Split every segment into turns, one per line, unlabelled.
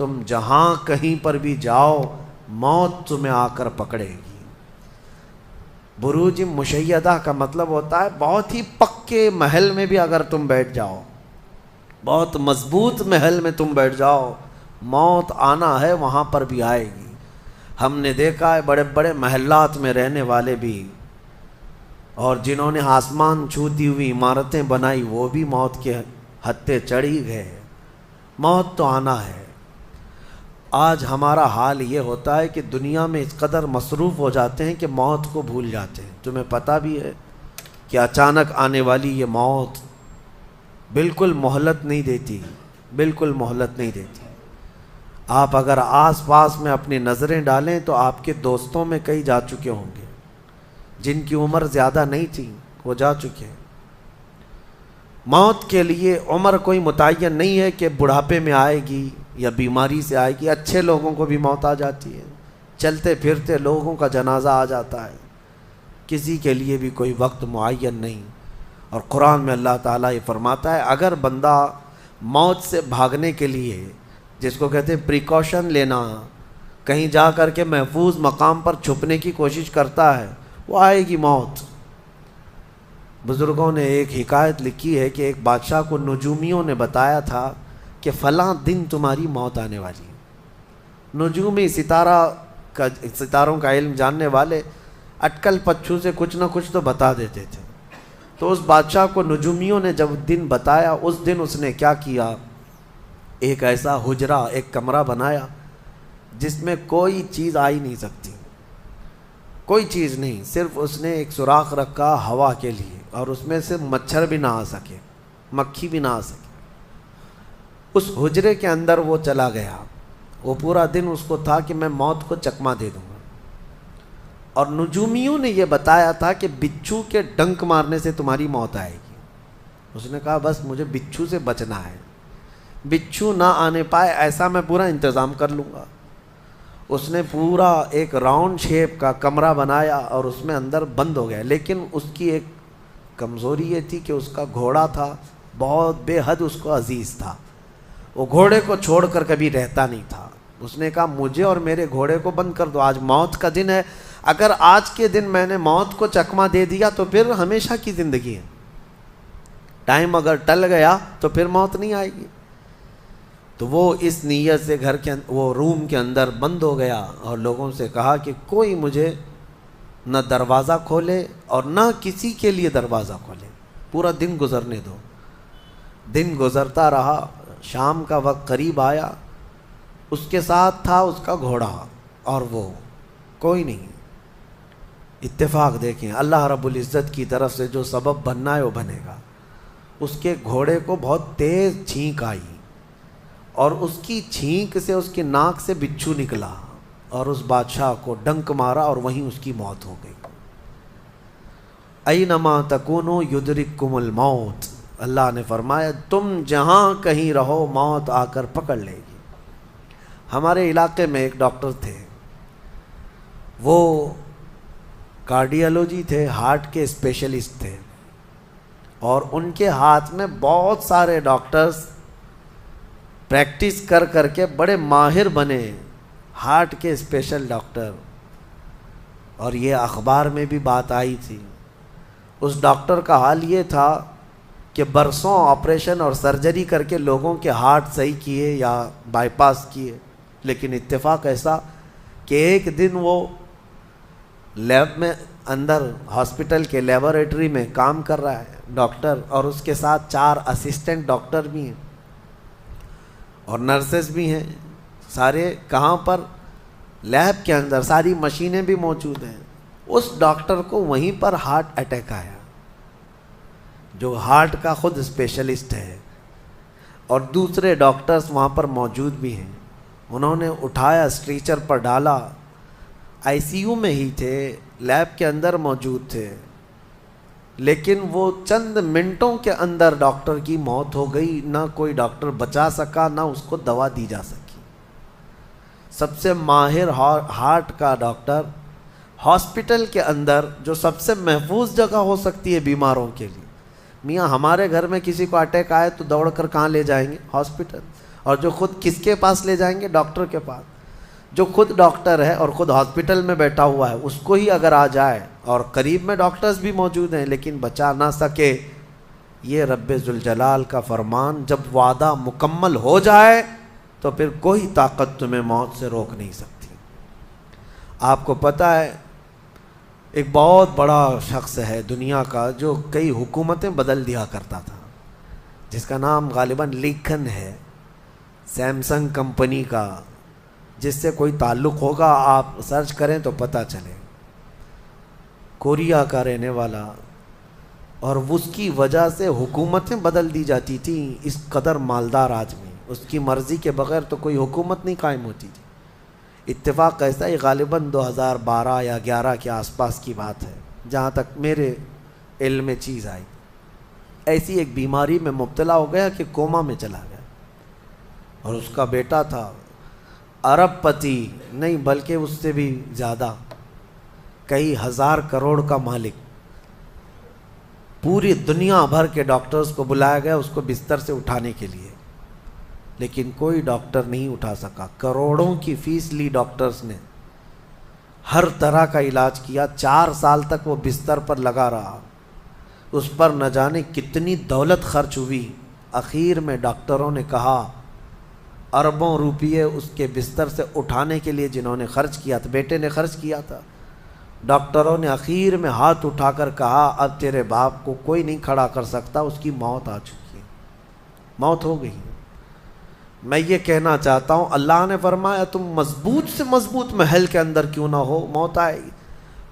تم جہاں کہیں پر بھی جاؤ موت تمہیں آ کر پکڑے گی۔ بروج مشیدہ کا مطلب ہوتا ہے بہت ہی پکے محل میں بھی اگر تم بیٹھ جاؤ، بہت مضبوط محل میں تم بیٹھ جاؤ، موت آنا ہے وہاں پر بھی آئے گی۔ ہم نے دیکھا ہے بڑے بڑے محلات میں رہنے والے بھی، اور جنہوں نے آسمان چھوتی ہوئی عمارتیں بنائی وہ بھی موت کے ہتھے چڑھی گئے۔ موت تو آنا ہے۔ آج ہمارا حال یہ ہوتا ہے کہ دنیا میں اس قدر مصروف ہو جاتے ہیں کہ موت کو بھول جاتے ہیں۔ تمہیں پتہ بھی ہے کہ اچانک آنے والی یہ موت بالکل مہلت نہیں دیتی، بالکل مہلت نہیں دیتی۔ آپ اگر آس پاس میں اپنی نظریں ڈالیں تو آپ کے دوستوں میں کئی جا چکے ہوں گے، جن کی عمر زیادہ نہیں تھی وہ جا چکے ہیں۔ موت کے لیے عمر کوئی متعین نہیں ہے کہ بڑھاپے میں آئے گی یا بیماری سے آئے گی۔ اچھے لوگوں کو بھی موت آ جاتی ہے، چلتے پھرتے لوگوں کا جنازہ آ جاتا ہے۔ کسی کے لیے بھی کوئی وقت معین نہیں۔ اور قرآن میں اللہ تعالیٰ یہ فرماتا ہے اگر بندہ موت سے بھاگنے کے لیے، جس کو کہتے ہیں پریکاشن لینا، کہیں جا کر کے محفوظ مقام پر چھپنے کی کوشش کرتا ہے، وہ آئے گی موت۔ بزرگوں نے ایک حکایت لکھی ہے کہ ایک بادشاہ کو نجومیوں نے بتایا تھا کہ فلاں دن تمہاری موت آنے والی ہے۔ نجومی ستاروں کا علم جاننے والے اٹکل پچھو سے کچھ نہ کچھ تو بتا دیتے تھے۔ تو اس بادشاہ کو نجومیوں نے جب دن بتایا، اس دن اس نے کیا کیا، ایک ایسا حجرہ، ایک کمرہ بنایا جس میں کوئی چیز آ ہی نہیں سکتی، کوئی چیز نہیں، صرف اس نے ایک سوراخ رکھا ہوا کے لیے، اور اس میں سے مچھر بھی نہ آ سکے، مکھی بھی نہ آ سکے۔ اس حجرے کے اندر وہ چلا گیا۔ وہ پورا دن اس کو تھا کہ میں موت کو چکما دے دوں گا۔ اور نجومیوں نے یہ بتایا تھا کہ بچھو کے ڈنک مارنے سے تمہاری موت آئے گی۔ اس نے کہا بس مجھے بچھو سے بچنا ہے، بچھو نہ آنے پائے ایسا میں پورا انتظام کر لوں گا۔ اس نے پورا ایک راؤنڈ شیپ کا کمرہ بنایا اور اس میں اندر بند ہو گیا۔ لیکن اس کی ایک کمزوری یہ تھی کہ اس کا گھوڑا تھا، بہت بے حد اس کو عزیز تھا، وہ گھوڑے کو چھوڑ کر کبھی رہتا نہیں تھا۔ اس نے کہا مجھے اور میرے گھوڑے کو بند کر دو، آج موت کا دن ہے، اگر آج کے دن میں نے موت کو چکما دے دیا تو پھر ہمیشہ کی زندگی ہے، ٹائم اگر ٹل گیا تو پھر موت نہیں آئے گی۔ تو وہ اس نیت سے وہ روم کے اندر بند ہو گیا اور لوگوں سے کہا کہ کوئی مجھے نہ دروازہ کھولے اور نہ کسی کے لیے دروازہ کھولے، پورا دن گزرنے دو۔ دن گزرتا رہا، شام کا وقت قریب آیا، اس کے ساتھ تھا اس کا گھوڑا اور وہ کوئی نہیں۔ اتفاق دیکھیں، اللہ رب العزت کی طرف سے جو سبب بننا ہے وہ بنے گا۔ اس کے گھوڑے کو بہت تیز چھینک آئی اور اس کی چھینک سے اس کی ناک سے بچھو نکلا اور اس بادشاہ کو ڈنک مارا اور وہیں اس کی موت ہو گئی۔ اینما تکونوا یدرککم الموت، اللہ نے فرمایا تم جہاں کہیں رہو موت آ کر پکڑ لے گی۔ ہمارے علاقے میں ایک ڈاکٹر تھے، وہ کارڈیالوجی تھے، ہارٹ کے اسپیشلسٹ تھے، اور ان کے ہاتھ میں بہت سارے ڈاکٹرز پریکٹس کر کر کے بڑے ماہر بنے، ہارٹ کے اسپیشل ڈاکٹر۔ اور یہ اخبار میں بھی بات آئی تھی۔ اس ڈاکٹر کا حال یہ تھا کہ برسوں آپریشن اور سرجری کر کے لوگوں کے ہارٹ صحیح کیے یا بائی پاس کیے، لیکن اتفاق ایسا کہ ایک دن وہ لیب میں اندر ہاسپٹل کے لیبارٹری میں کام کر رہا ہے ڈاکٹر، اور اس کے ساتھ 4 اسسٹنٹ ڈاکٹر بھی ہیں اور نرسز بھی ہیں، سارے کہاں پر؟ لیب کے اندر، ساری مشینیں بھی موجود ہیں۔ اس ڈاکٹر کو وہیں پر ہارٹ اٹیک آیا، جو ہارٹ کا خود اسپیشلسٹ ہے، اور دوسرے ڈاکٹرز وہاں پر موجود بھی ہیں۔ انہوں نے اٹھایا، اسٹریچر پر ڈالا، آئی سی یو میں ہی تھے، لیب کے اندر موجود تھے، لیکن وہ چند منٹوں کے اندر ڈاکٹر کی موت ہو گئی۔ نہ کوئی ڈاکٹر بچا سکا، نہ اس کو دوا دی جا سکی۔ سب سے ماہر ہارٹ کا ڈاکٹر ہاسپٹل کے اندر، جو سب سے محفوظ جگہ ہو سکتی ہے بیماروں کے لیے۔ میاں ہمارے گھر میں کسی کو اٹیک آئے تو دوڑ کر کہاں لے جائیں گے؟ ہاسپٹل۔ اور جو خود کس کے پاس لے جائیں گے؟ ڈاکٹر کے پاس. جو خود ڈاکٹر ہے اور خود ہاسپٹل میں بیٹھا ہوا ہے، اس کو ہی اگر آ جائے اور قریب میں ڈاکٹرز بھی موجود ہیں لیکن بچا نہ سکے، یہ رب ذوالجلال کا فرمان. جب وعدہ مکمل ہو جائے تو پھر کوئی طاقت تمہیں موت سے روک نہیں سکتی. آپ کو پتہ ہے ایک بہت بڑا شخص ہے دنیا کا جو کئی حکومتیں بدل دیا کرتا تھا، جس کا نام غالباً لنکن ہے، سیمسنگ کمپنی کا. جس سے کوئی تعلق ہوگا آپ سرچ کریں تو پتہ چلے. کوریا کا رہنے والا، اور اس کی وجہ سے حکومتیں بدل دی جاتی تھیں. اس قدر مالدار آدمی، اس کی مرضی کے بغیر تو کوئی حکومت نہیں قائم ہوتی تھی. اتفاق ایسا ہی غالباً 2012 یا 11 کے آس پاس کی بات ہے جہاں تک میرے علم میں چیز آئی. ایسی ایک بیماری میں مبتلا ہو گیا کہ کوما میں چلا گیا، اور اس کا بیٹا تھا ارب پتی نہیں بلکہ اس سے بھی زیادہ، کئی ہزار کروڑ کا مالک. پوری دنیا بھر کے ڈاکٹرز کو بلایا گیا اس کو بستر سے اٹھانے کے لیے، لیکن کوئی ڈاکٹر نہیں اٹھا سکا. کروڑوں کی فیس لی ڈاکٹرز نے، ہر طرح کا علاج کیا. 4 سال تک وہ بستر پر لگا رہا، اس پر نہ جانے کتنی دولت خرچ ہوئی. اخیر میں ڈاکٹروں نے کہا، اربوں روپیے اس کے بستر سے اٹھانے کے لیے جنہوں نے خرچ کیا تھا، بیٹے نے خرچ کیا تھا، ڈاکٹروں نے اخیر میں ہاتھ اٹھا کر کہا اب تیرے باپ کو کوئی نہیں کھڑا کر سکتا، اس کی موت آ چکی ہے، موت ہو گئی. میں یہ کہنا چاہتا ہوں اللہ نے فرمایا تم مضبوط سے مضبوط محل کے اندر کیوں نہ ہو، موت آئے گی.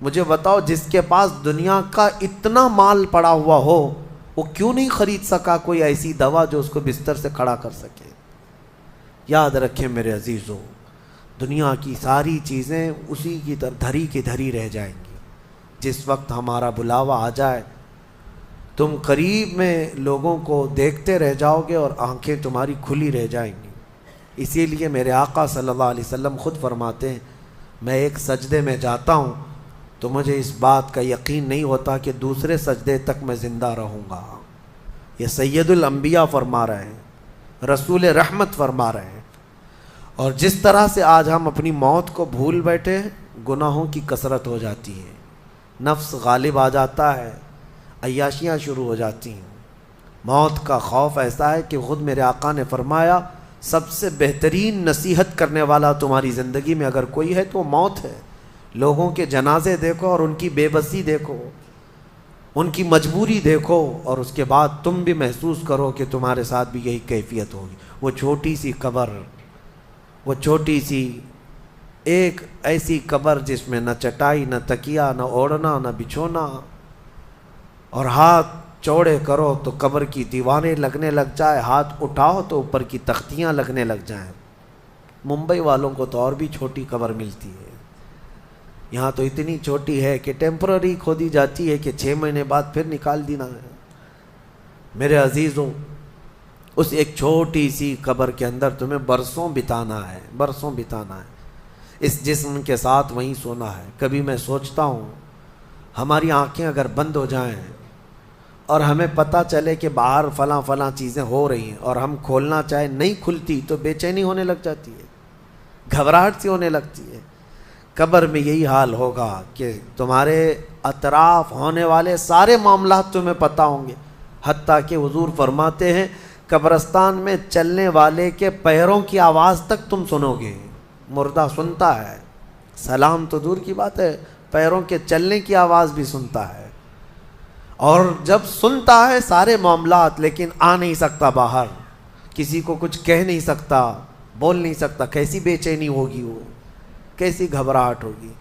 مجھے بتاؤ جس کے پاس دنیا کا اتنا مال پڑا ہوا ہو وہ کیوں نہیں خرید سکا کوئی ایسی دوا جو اس کو بستر سے کھڑا کر سکے؟ یاد رکھیں میرے عزیزو، دنیا کی ساری چیزیں اسی کی طرح دھری کی دھری رہ جائیں گی. جس وقت ہمارا بلاوا آ جائے تم قریب میں لوگوں کو دیکھتے رہ جاؤ گے اور آنکھیں تمہاری کھلی رہ جائیں گی. اسی لیے میرے آقا صلی اللہ علیہ وسلم خود فرماتے ہیں میں ایک سجدے میں جاتا ہوں تو مجھے اس بات کا یقین نہیں ہوتا کہ دوسرے سجدے تک میں زندہ رہوں گا. یہ سید الانبیاء فرما رہے ہیں، رسول رحمت فرما رہے ہیں. اور جس طرح سے آج ہم اپنی موت کو بھول بیٹھے، گناہوں کی کثرت ہو جاتی ہے، نفس غالب آ جاتا ہے، عیاشیاں شروع ہو جاتی ہیں. موت کا خوف ایسا ہے کہ خود میرے آقا نے فرمایا سب سے بہترین نصیحت کرنے والا تمہاری زندگی میں اگر کوئی ہے تو موت ہے. لوگوں کے جنازے دیکھو اور ان کی بے بسی دیکھو، ان کی مجبوری دیکھو، اور اس کے بعد تم بھی محسوس کرو کہ تمہارے ساتھ بھی یہی کیفیت ہوگی. وہ چھوٹی سی قبر، وہ چھوٹی سی ایک ایسی قبر جس میں نہ چٹائی، نہ تکیا، نہ اوڑھنا، نہ بچھونا، اور ہاتھ چوڑے کرو تو قبر کی دیواریں لگنے لگ جائے، ہاتھ اٹھاؤ تو اوپر کی تختیاں لگنے لگ جائیں. ممبئی والوں کو تو اور بھی چھوٹی قبر ملتی ہے، یہاں تو اتنی چھوٹی ہے کہ ٹیمپرری کھودی جاتی ہے کہ 6 مہینے بعد پھر نکال دینا ہے. میرے عزیزوں، اس ایک چھوٹی سی قبر کے اندر تمہیں برسوں بتانا ہے، برسوں بتانا ہے. اس جسم کے ساتھ وہیں سونا ہے. کبھی میں سوچتا ہوں ہماری آنکھیں اگر بند ہو جائیں اور ہمیں پتہ چلے کہ باہر فلاں فلاں چیزیں ہو رہی ہیں اور ہم کھولنا چاہے نہیں کھلتی تو بے چینی ہونے لگ جاتی ہے، گھبراہٹ سی ہونے لگتی ہے. قبر میں یہی حال ہوگا کہ تمہارے اطراف ہونے والے سارے معاملات تمہیں پتہ ہوں گے، حتیٰ کہ حضور فرماتے ہیں قبرستان میں چلنے والے کے پیروں کی آواز تک تم سنو گے. مردہ سنتا ہے، سلام تو دور کی بات ہے، پیروں کے چلنے کی آواز بھی سنتا ہے. اور جب سنتا ہے سارے معاملات لیکن آ نہیں سکتا باہر، کسی کو کچھ کہہ نہیں سکتا، بول نہیں سکتا، کیسی بے چینی ہوگی، وہ کیسی گھبراہٹ ہوگی.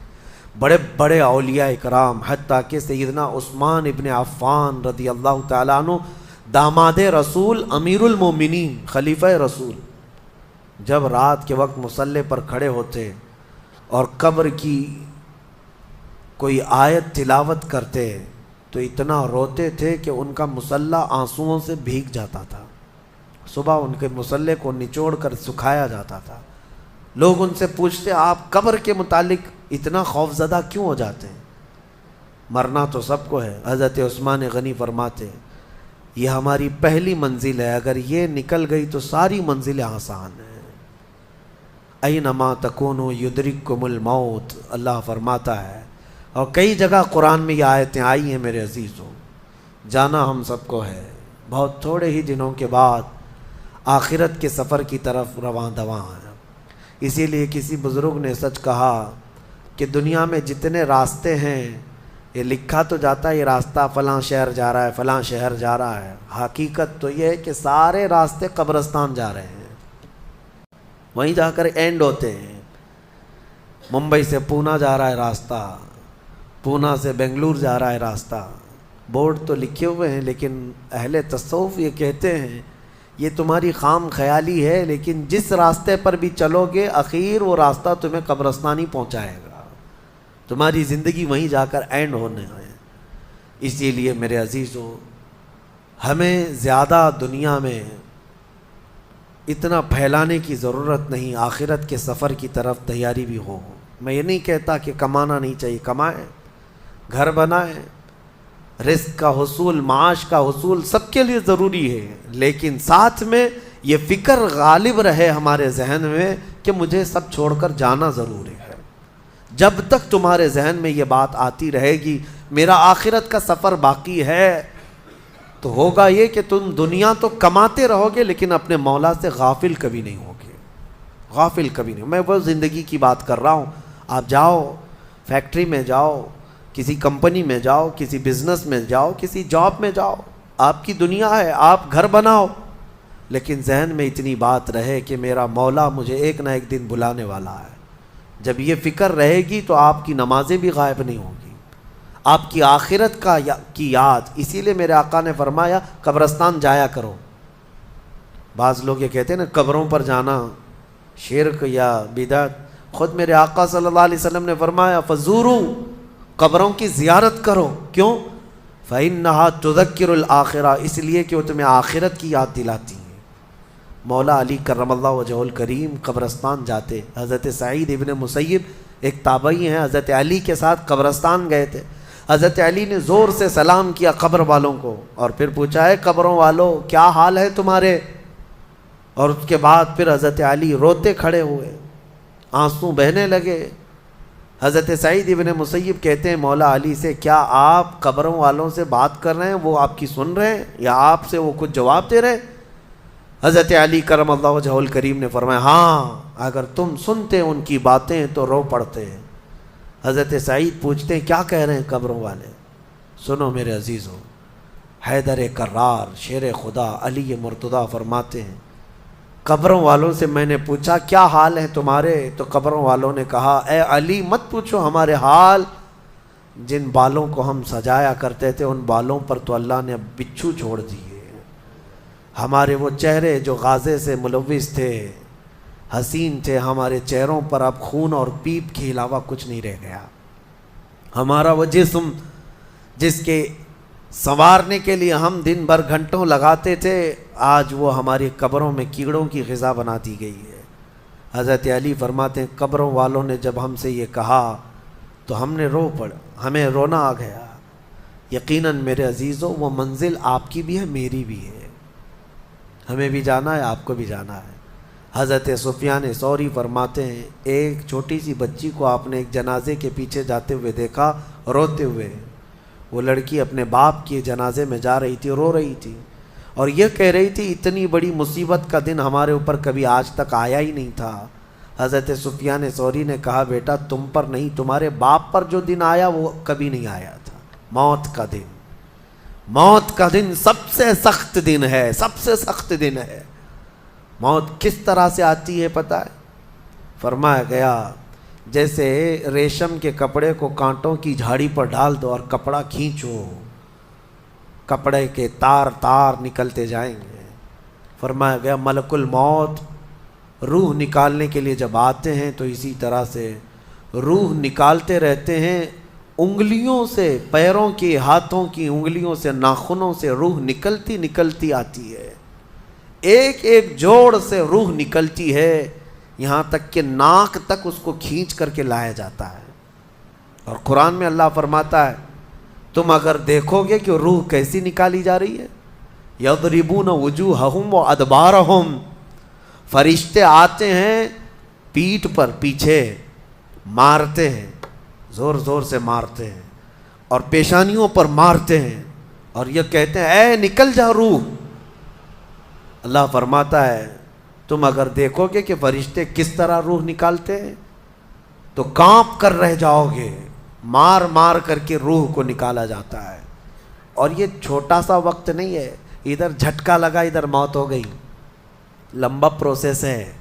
بڑے بڑے اولیاء اکرام حتیٰ کہ سیدنا عثمان ابن عفان رضی اللہ تعالیٰ عنہ، داماد رسول، امیر المومنین، خلیفہ رسول، جب رات کے وقت مصلی پر کھڑے ہوتے اور قبر کی کوئی آیت تلاوت کرتے تو اتنا روتے تھے کہ ان کا مصلی آنسوؤں سے بھیگ جاتا تھا. صبح ان کے مصلی کو نچوڑ کر سکھایا جاتا تھا. لوگ ان سے پوچھتے آپ قبر کے متعلق اتنا خوف زدہ کیوں ہو جاتے ہیں؟ مرنا تو سب کو ہے. حضرت عثمان غنی فرماتے یہ ہماری پہلی منزل ہے، اگر یہ نکل گئی تو ساری منزلیں آسان ہیں۔ اینما تکونوا یدرککم الموت، اللہ فرماتا ہے، اور کئی جگہ قرآن میں یہ آیتیں آئی ہیں میرے عزیزوں۔ جانا ہم سب کو ہے، بہت تھوڑے ہی دنوں کے بعد آخرت کے سفر کی طرف رواں دواں ہیں۔ اسی لیے کسی بزرگ نے سچ کہا کہ دنیا میں جتنے راستے ہیں یہ لکھا تو جاتا ہے یہ راستہ فلاں شہر جا رہا ہے، فلاں شہر جا رہا ہے، حقیقت تو یہ ہے کہ سارے راستے قبرستان جا رہے ہیں، وہیں جا کر اینڈ ہوتے ہیں۔ ممبئی سے پونا جا رہا ہے راستہ، پونا سے بنگلور جا رہا ہے راستہ، بورڈ تو لکھے ہوئے ہیں، لیکن اہل تصوف یہ کہتے ہیں یہ تمہاری خام خیالی ہے، لیکن جس راستے پر بھی چلو گے آخر وہ راستہ تمہیں قبرستان ہی پہنچائے گا، تمہاری زندگی وہیں جا کر اینڈ ہونے ہے۔ اسی لیے میرے عزیزوں ہمیں زیادہ دنیا میں اتنا پھیلانے کی ضرورت نہیں، آخرت کے سفر کی طرف تیاری بھی ہو۔ میں یہ نہیں کہتا کہ کمانا نہیں چاہیے، کمائیں، گھر بنائیں، رزق کا حصول، معاش کا حصول سب کے لیے ضروری ہے، لیکن ساتھ میں یہ فکر غالب رہے ہمارے ذہن میں کہ مجھے سب چھوڑ کر جانا ضروری ہے۔ جب تک تمہارے ذہن میں یہ بات آتی رہے گی میرا آخرت کا سفر باقی ہے، تو ہوگا یہ کہ تم دنیا تو کماتے رہو گے لیکن اپنے مولا سے غافل کبھی نہیں ہوگے، غافل کبھی نہیں۔ میں وہ زندگی کی بات کر رہا ہوں، آپ جاؤ فیکٹری میں جاؤ، کسی کمپنی میں جاؤ، کسی بزنس میں جاؤ، کسی جاب میں جاؤ، آپ کی دنیا ہے، آپ گھر بناؤ، لیکن ذہن میں اتنی بات رہے کہ میرا مولا مجھے ایک نہ ایک دن بلانے والا ہے۔ جب یہ فکر رہے گی تو آپ کی نمازیں بھی غائب نہیں ہوں گی، آپ کی آخرت کی یاد۔ اسی لیے میرے آقا نے فرمایا قبرستان جایا کرو۔ بعض لوگ یہ کہتے ہیں نا قبروں پر جانا شرک یا بدعت، خود میرے آقا صلی اللہ علیہ وسلم نے فرمایا فزورو، قبروں کی زیارت کرو۔ کیوں؟ فإنها تذکر الآخرہ، اس لیے کہ وہ تمہیں آخرت کی یاد دلاتی ہیں۔ مولا علی کرم اللہ وجہہ الکریم قبرستان جاتے، حضرت سعید ابن مسیب ایک تابعی ہیں، حضرت علی کے ساتھ قبرستان گئے تھے، حضرت علی نے زور سے سلام کیا قبر والوں کو اور پھر پوچھا ہے قبروں والوں کیا حال ہے تمہارے، اور اس کے بعد پھر حضرت علی روتے کھڑے ہوئے، آنسو بہنے لگے۔ حضرت سعید ابن مسیب کہتے ہیں مولا علی سے کیا آپ قبروں والوں سے بات کر رہے ہیں، وہ آپ کی سن رہے ہیں یا آپ سے وہ کچھ جواب دے رہے ہیں؟ حضرت علی کرم اللہ وجہہ الکریم نے فرمایا ہاں، اگر تم سنتے ان کی باتیں تو رو پڑتے۔ حضرت سعید پوچھتے ہیں کیا کہہ رہے ہیں قبروں والے؟ سنو میرے عزیزوں، حیدر کرار شیر خدا علی مرتضیٰ فرماتے ہیں قبروں والوں سے میں نے پوچھا کیا حال ہے تمہارے، تو قبروں والوں نے کہا اے علی مت پوچھو ہمارے حال، جن بالوں کو ہم سجایا کرتے تھے ان بالوں پر تو اللہ نے اب بچھو چھوڑ دیے، ہمارے وہ چہرے جو غازے سے ملوث تھے، حسین تھے، ہمارے چہروں پر اب خون اور پیپ کے علاوہ کچھ نہیں رہ گیا، ہمارا وہ جسم جس کے سنوارنے کے لیے ہم دن بھر گھنٹوں لگاتے تھے آج وہ ہماری قبروں میں کیڑوں کی غذا بنا دی گئی ہے۔ حضرت علی فرماتے ہیں قبروں والوں نے جب ہم سے یہ کہا تو ہم نے رو پڑا، ہمیں رونا آ گیا۔ یقیناً میرے عزیزوں وہ منزل آپ کی بھی ہے میری بھی ہے، ہمیں بھی جانا ہے آپ کو بھی جانا ہے۔ حضرت سفیان ثوری فرماتے ہیں ایک چھوٹی سی بچی کو آپ نے ایک جنازے کے پیچھے جاتے ہوئے دیکھا روتے ہوئے، وہ لڑکی اپنے باپ کے جنازے میں جا رہی تھی، رو رہی تھی اور یہ کہہ رہی تھی اتنی بڑی مصیبت کا دن ہمارے اوپر کبھی آج تک آیا ہی نہیں تھا۔ حضرت سفیان ثوری نے کہا بیٹا تم پر نہیں تمہارے باپ پر جو دن آیا وہ کبھی نہیں آیا تھا، موت کا دن، موت کا دن سب سے سخت دن ہے، سب سے سخت دن ہے۔ موت کس طرح سے آتی ہے پتہ ہے؟ فرمایا گیا جیسے ریشم کے کپڑے کو کانٹوں کی جھاڑی پر ڈال دو اور کپڑا کھینچو، کپڑے کے تار تار نکلتے جائیں گے۔ فرمایا گیا ملک الموت روح نکالنے کے لیے جب آتے ہیں تو اسی طرح سے روح نکالتے رہتے ہیں، انگلیوں سے، پیروں کی، ہاتھوں کی انگلیوں سے، ناخنوں سے روح نکلتی نکلتی آتی ہے، ایک ایک جوڑ سے روح نکلتی ہے، یہاں تک کہ ناک تک اس کو کھینچ کر کے لایا جاتا ہے۔ اور قرآن میں اللہ فرماتا ہے تم اگر دیکھو گے کہ روح کیسی نکالی جا رہی ہے، یضربون وجوہہم و ادبارہم، فرشتے آتے ہیں پیٹھ پر پیچھے، مارتے ہیں، زور زور سے مارتے ہیں اور پیشانیوں پر مارتے ہیں اور یہ کہتے ہیں اے نکل جا روح۔ اللہ فرماتا ہے تم اگر دیکھو گے کہ فرشتے کس طرح روح نکالتے ہیں تو کانپ کر رہ جاؤ گے، مار مار کر کے روح کو نکالا جاتا ہے۔ اور یہ چھوٹا سا وقت نہیں ہے، ادھر جھٹکا لگا ادھر موت ہو گئی، لمبا پروسیس ہے،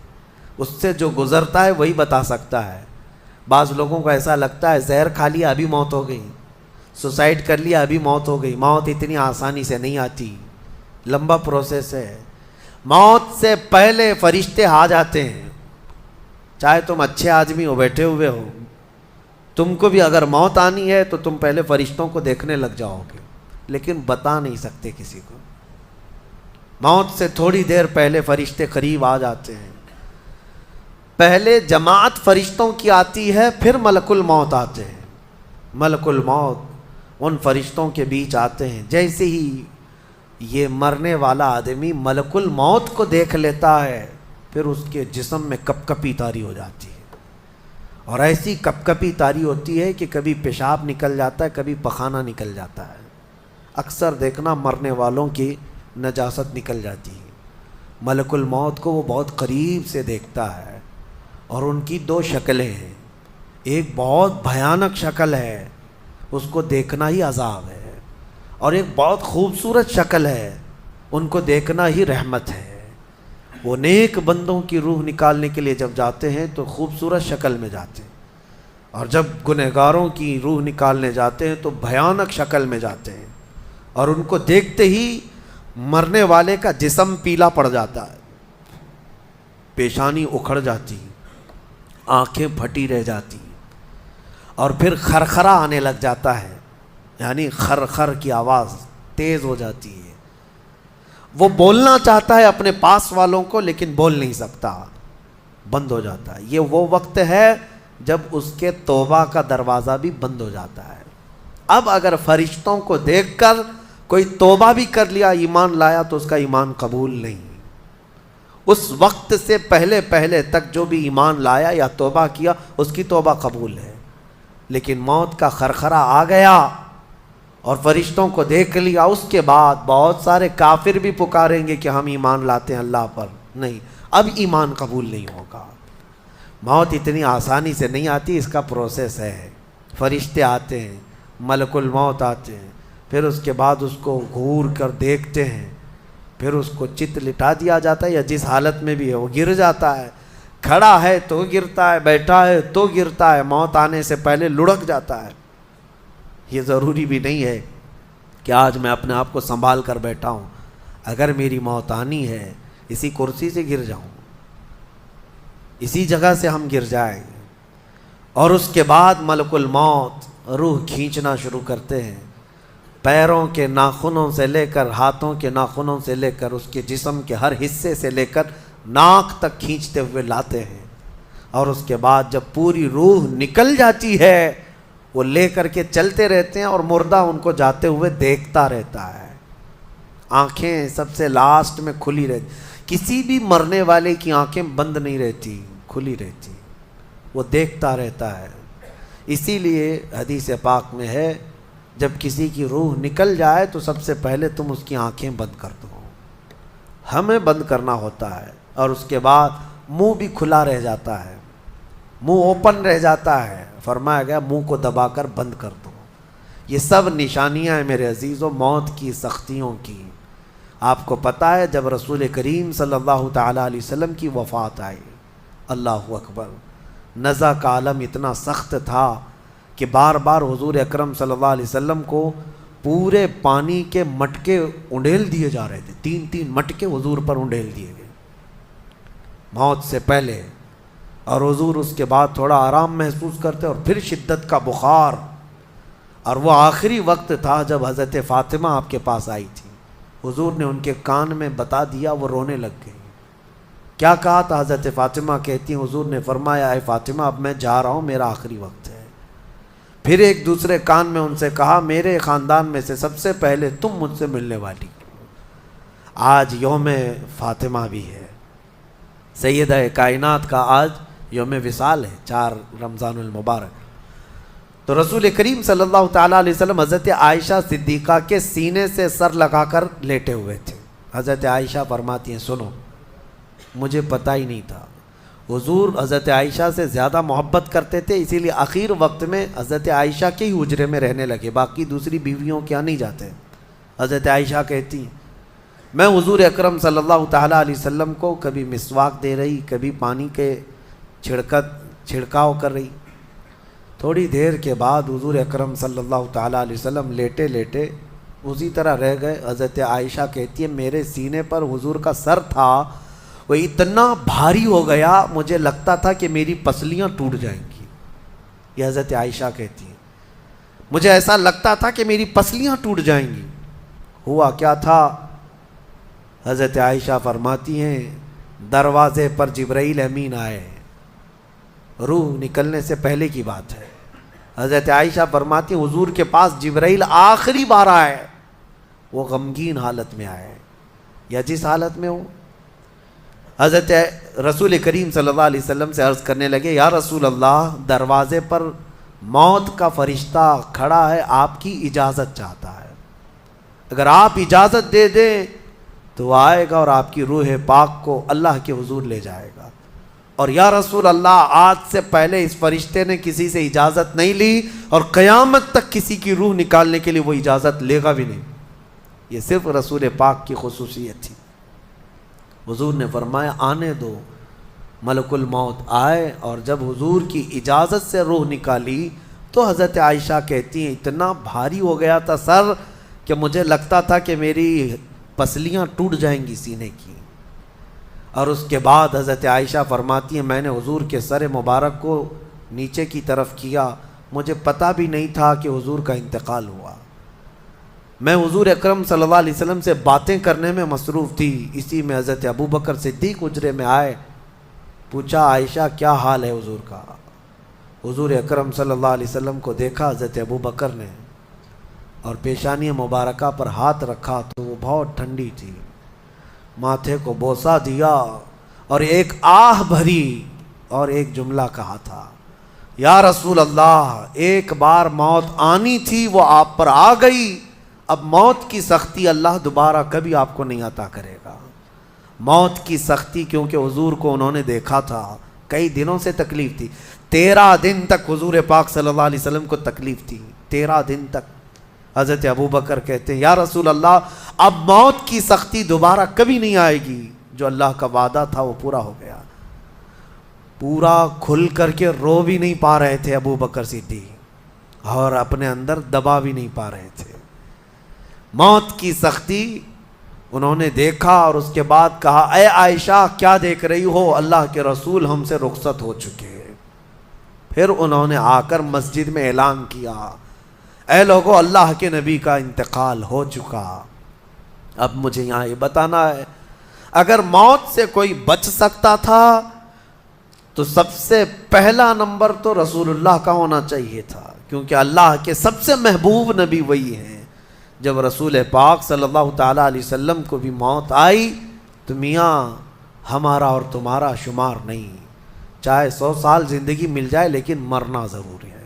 اس سے جو گزرتا ہے وہی بتا سکتا ہے۔ بعض لوگوں کو ایسا لگتا ہے زہر کھا لیا ابھی موت ہو گئی، سوسائڈ کر لیا ابھی موت ہو گئی۔ موت اتنی آسانی سے نہیں آتی، لمبا پروسیس ہے۔ موت سے پہلے فرشتے آ جاتے ہیں، چاہے تم اچھے آدمی ہو، بیٹھے ہوئے ہو، تم کو بھی اگر موت آنی ہے تو تم پہلے فرشتوں کو دیکھنے لگ جاؤ گے، لیکن بتا نہیں سکتے کسی کو۔ موت سے تھوڑی دیر پہلے فرشتے قریب آ جاتے ہیں۔ پہلے جماعت فرشتوں کی آتی ہے، پھر ملک الموت آتے ہیں۔ ملک الموت ان فرشتوں کے بیچ آتے ہیں۔ جیسے ہی یہ مرنے والا آدمی ملک الموت کو دیکھ لیتا ہے، پھر اس کے جسم میں کپ کپی طاری ہو جاتی ہے، اور ایسی کپ کپی طاری ہوتی ہے کہ کبھی پیشاب نکل جاتا ہے، کبھی پخانہ نکل جاتا ہے۔ اکثر دیکھنا مرنے والوں کی نجاست نکل جاتی ہے۔ ملک الموت کو وہ بہت قریب سے دیکھتا ہے، اور ان کی دو شکلیں ہیں، ایک بہت بھیانک شکل ہے، اس کو دیکھنا ہی عذاب ہے، اور ایک بہت خوبصورت شکل ہے، ان کو دیکھنا ہی رحمت ہے۔ وہ نیک بندوں کی روح نکالنے کے لیے جب جاتے ہیں تو خوبصورت شکل میں جاتے ہیں، اور جب گنہگاروں کی روح نکالنے جاتے ہیں تو بھیانک شکل میں جاتے ہیں، اور ان کو دیکھتے ہی مرنے والے کا جسم پیلا پڑ جاتا ہے، پیشانی اکھڑ جاتی، آنکھیں پھٹی رہ جاتی، اور پھر خرخرا آنے لگ جاتا ہے، یعنی خرخر کی آواز تیز ہو جاتی ہے۔ وہ بولنا چاہتا ہے اپنے پاس والوں کو، لیکن بول نہیں سکتا، بند ہو جاتا ہے۔ یہ وہ وقت ہے جب اس کے توبہ کا دروازہ بھی بند ہو جاتا ہے۔ اب اگر فرشتوں کو دیکھ کر کوئی توبہ بھی کر لیا، ایمان لایا، تو اس کا ایمان قبول نہیں۔ اس وقت سے پہلے پہلے تک جو بھی ایمان لایا یا توبہ کیا، اس کی توبہ قبول ہے، لیکن موت کا خرخرا آ گیا اور فرشتوں کو دیکھ لیا، اس کے بعد بہت سارے کافر بھی پکاریں گے کہ ہم ایمان لاتے ہیں اللہ پر، نہیں، اب ایمان قبول نہیں ہوگا۔ موت اتنی آسانی سے نہیں آتی، اس کا پروسیس ہے۔ فرشتے آتے ہیں، ملک الموت آتے ہیں، پھر اس کے بعد اس کو گھور کر دیکھتے ہیں، پھر اس کو چت لٹا دیا جاتا ہے، یا جس حالت میں بھی ہے وہ گر جاتا ہے، کھڑا ہے تو گرتا ہے، بیٹھا ہے تو گرتا ہے، موت آنے سے پہلے لڑک جاتا ہے۔ یہ ضروری بھی نہیں ہے کہ آج میں اپنے آپ کو سنبھال کر بیٹھا ہوں، اگر میری موت آنی ہے اسی کرسی سے گر جاؤں، اسی جگہ سے ہم گر جائیں گے۔ اور اس کے بعد ملک الموت روح کھینچنا شروع کرتے ہیں، پیروں کے ناخنوں سے لے کر، ہاتھوں کے ناخنوں سے لے کر، اس کے جسم کے ہر حصے سے لے کر ناک تک کھینچتے ہوئے لاتے ہیں، اور اس کے بعد جب پوری روح نکل جاتی ہے، وہ لے کر کے چلتے رہتے ہیں، اور مردہ ان کو جاتے ہوئے دیکھتا رہتا ہے۔ آنکھیں سب سے لاسٹ میں کھلی رہتی، کسی بھی مرنے والے کی آنکھیں بند نہیں رہتی، کھلی رہتی، وہ دیکھتا رہتا ہے۔ اسی لیے حدیث پاک میں ہے، جب کسی کی روح نکل جائے تو سب سے پہلے تم اس کی آنکھیں بند کر دو، ہمیں بند کرنا ہوتا ہے، اور اس کے بعد منہ بھی کھلا رہ جاتا ہے، منہ اوپن رہ جاتا ہے، فرمایا گیا منہ کو دبا کر بند کر دو۔ یہ سب نشانیاں ہیں میرے عزیزوں موت کی سختیوں کی۔ آپ کو پتہ ہے جب رسول کریم صلی اللہ تعالیٰ علیہ وسلم کی وفات آئی، اللہ اکبر، نزع کا عالم اتنا سخت تھا کہ بار بار حضور اکرم صلی اللہ علیہ وسلم کو پورے پانی کے مٹکے انڈیل دیے جا رہے تھے، 3 مٹکے حضور پر انڈیل دیے گئے موت سے پہلے، اور حضور اس کے بعد تھوڑا آرام محسوس کرتے، اور پھر شدت کا بخار، اور وہ آخری وقت تھا جب حضرت فاطمہ آپ کے پاس آئی تھی، حضور نے ان کے کان میں بتا دیا، وہ رونے لگ گئی۔ کیا کہا تھا حضرت فاطمہ کہتی ہیں، حضور نے فرمایا اے فاطمہ اب میں جا رہا ہوں، میرا آخری وقت ہے۔ پھر ایک دوسرے کان میں ان سے کہا میرے خاندان میں سے سب سے پہلے تم مجھ سے ملنے والی، آج یوم فاطمہ بھی ہے، سیدہ کائنات کا آج یوم وصال ہے، 4 رمضان المبارک۔ تو رسول کریم صلی اللہ تعالیٰ علیہ وسلم حضرت عائشہ صدیقہ کے سینے سے سر لگا کر لیٹے ہوئے تھے۔ حضرت عائشہ فرماتی ہیں سنو، مجھے پتہ ہی نہیں تھا۔ حضور حضرت عائشہ سے زیادہ محبت کرتے تھے، اسی لیے آخر وقت میں حضرت عائشہ کے ہی حجرے میں رہنے لگے، باقی دوسری بیویوں کیا نہیں جاتے۔ حضرت عائشہ کہتی ہیں میں حضور اکرم صلی اللہ تعالیٰ علیہ وسلم کو کبھی مسواک دے رہی، کبھی پانی کے چھڑکاؤ کر رہی۔ تھوڑی دیر کے بعد حضور اکرم صلی اللہ تعالیٰ علیہ وسلم لیٹے لیٹے اسی طرح رہ گئے۔ حضرت عائشہ کہتی ہے میرے سینے پر حضور کا سر تھا، وہ اتنا بھاری ہو گیا مجھے لگتا تھا کہ میری پسلیاں ٹوٹ جائیں گی۔ یہ حضرت عائشہ کہتی ہیں مجھے ایسا لگتا تھا کہ میری پسلیاں ٹوٹ جائیں گی۔ ہوا کیا تھا؟ حضرت عائشہ فرماتی ہیں دروازے پر جبرائیل امین آئے، روح نکلنے سے پہلے کی بات ہے۔ حضرت عائشہ فرماتی ہیں حضور کے پاس جبرائیل آخری بار آئے، وہ غمگین حالت میں آئے یا جس حالت میں ہو۔ حضرت رسول کریم صلی اللہ علیہ وسلم سے عرض کرنے لگے یا رسول اللہ، دروازے پر موت کا فرشتہ کھڑا ہے، آپ کی اجازت چاہتا ہے، اگر آپ اجازت دے دیں تو وہ آئے گا اور آپ کی روح پاک کو اللہ کے حضور لے جائے گا۔ اور یا رسول اللہ، آج سے پہلے اس فرشتے نے کسی سے اجازت نہیں لی اور قیامت تک کسی کی روح نکالنے کے لیے وہ اجازت لے گا بھی نہیں۔ یہ صرف رسول پاک کی خصوصیت تھی۔ حضور نے فرمایا آنے دو۔ ملک الموت آئے اور جب حضور کی اجازت سے روح نکالی تو حضرت عائشہ کہتی ہیں اتنا بھاری ہو گیا تھا سر کہ مجھے لگتا تھا کہ میری پسلیاں ٹوٹ جائیں گی سینے کی۔ اور اس کے بعد حضرت عائشہ فرماتی ہیں میں نے حضور کے سر مبارک کو نیچے کی طرف کیا، مجھے پتہ بھی نہیں تھا کہ حضور کا انتقال ہوا۔ میں حضور اکرم صلی اللہ علیہ وسلم سے باتیں کرنے میں مصروف تھی، اسی میں حضرت ابوبکر صدیق حجرے میں آئے، پوچھا عائشہ کیا حال ہے حضور کا؟ حضور اکرم صلی اللہ علیہ وسلم کو دیکھا حضرت ابوبکر نے اور پیشانی مبارکہ پر ہاتھ رکھا تو وہ بہت ٹھنڈی تھی، ماتھے کو بوسہ دیا اور ایک آہ بھری اور ایک جملہ کہا تھا یا رسول اللہ، ایک بار موت آنی تھی وہ آپ پر آ گئی، اب موت کی سختی اللہ دوبارہ کبھی آپ کو نہیں عطا کرے گا۔ موت کی سختی کیونکہ حضور کو انہوں نے دیکھا تھا، کئی دنوں سے تکلیف تھی، 13 دن تک حضور پاک صلی اللہ علیہ وسلم کو تکلیف تھی، 13 دن تک۔ حضرت ابوبکر کہتے ہیں یا رسول اللہ، اب موت کی سختی دوبارہ کبھی نہیں آئے گی، جو اللہ کا وعدہ تھا وہ پورا ہو گیا۔ پورا کھل کر کے رو بھی نہیں پا رہے تھے ابوبکر صدیق اور اپنے اندر دبا بھی نہیں پا رہے تھے۔ موت کی سختی انہوں نے دیکھا اور اس کے بعد کہا اے عائشہ کیا دیکھ رہی ہو، اللہ کے رسول ہم سے رخصت ہو چکے۔ پھر انہوں نے آ کر مسجد میں اعلان کیا اے لوگو، اللہ کے نبی کا انتقال ہو چکا۔ اب مجھے یہاں یہ بتانا ہے اگر موت سے کوئی بچ سکتا تھا تو سب سے پہلا نمبر تو رسول اللہ کا ہونا چاہیے تھا، کیونکہ اللہ کے سب سے محبوب نبی وہی ہیں۔ جب رسول پاک صلی اللہ تعالیٰ علیہ وسلم کو بھی موت آئی تو میاں ہمارا اور تمہارا شمار نہیں، چاہے 100 سال زندگی مل جائے لیکن مرنا ضرور ہے۔